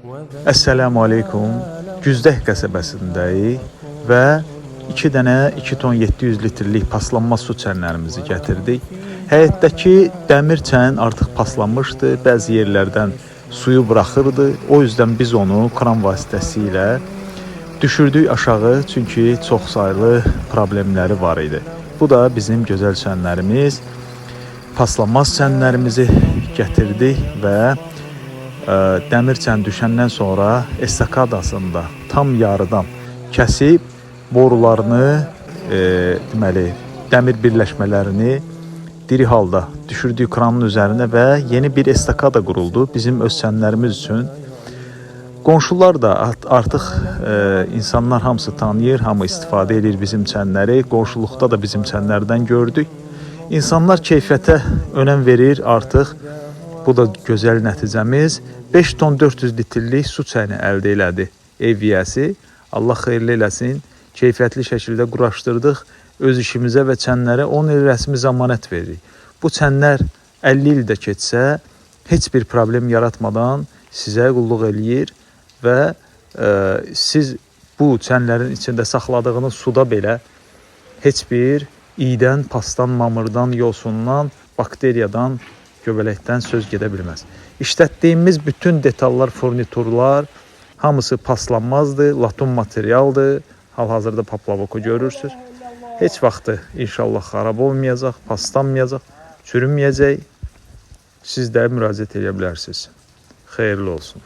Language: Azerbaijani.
Esselamu Aleyküm. Güzdək qəsəbəsindəyik və 2 dənə 2 ton 700 litrlik paslanmaz su çənlərimizi gətirdik. Həyətdəki dəmir çən artıq paslanmışdı, bəzi yerlərdən suyu buraxırdı. O yüzden biz onu kran vasitəsilə düşürdük aşağı, çünki çox saylı problemləri var idi. Bu da bizim gözəl çənlərimiz. Paslanmaz çənlərimizi gətirdik və dəmir çən düşəndən sonra estakadasında tam yarıdan kəsib borularını, deməli, dəmir birləşmələrini diri halda düşürdük kranın üzərinə və yeni bir estakada quruldu bizim öz çənlərimiz üçün. Qonşular da artıq insanlar hamısı tanıyır, hamı istifadə edir bizim çənləri. Qonşuluqda da bizim çənlərdən gördük. İnsanlar keyfiyyətə önəm verir artıq. Bu da gözəl nəticəmiz. 5 ton 400 litrlik su çəni əldə elədi ev yiyəsi. Allah xeyirli eləsin. Keyfiyyətli şəkildə quraşdırdıq. Öz işimizə və çənlərə 10 il rəsmi zəmanət veririk. Bu çənlər 50 ildə keçsə, heç bir problem yaratmadan sizə qulluq eləyir və siz bu çənlərin içində saxladığınız suda belə heç bir iydən, pasdan, mamırdan, yosundan, bakteriyadan, göbələkdən söz gedə bilməz. İşlətdiyimiz bütün detallar, furniturlar hamısı paslanmazdır, laton materialdır. Hal-hazırda paplavoku görürsünüz. Heç vaxtı inşallah xarab olmayacaq, paslanmayacaq, çürüməyəcək. Siz də müraciət edə bilərsiniz. Xeyirli olsun.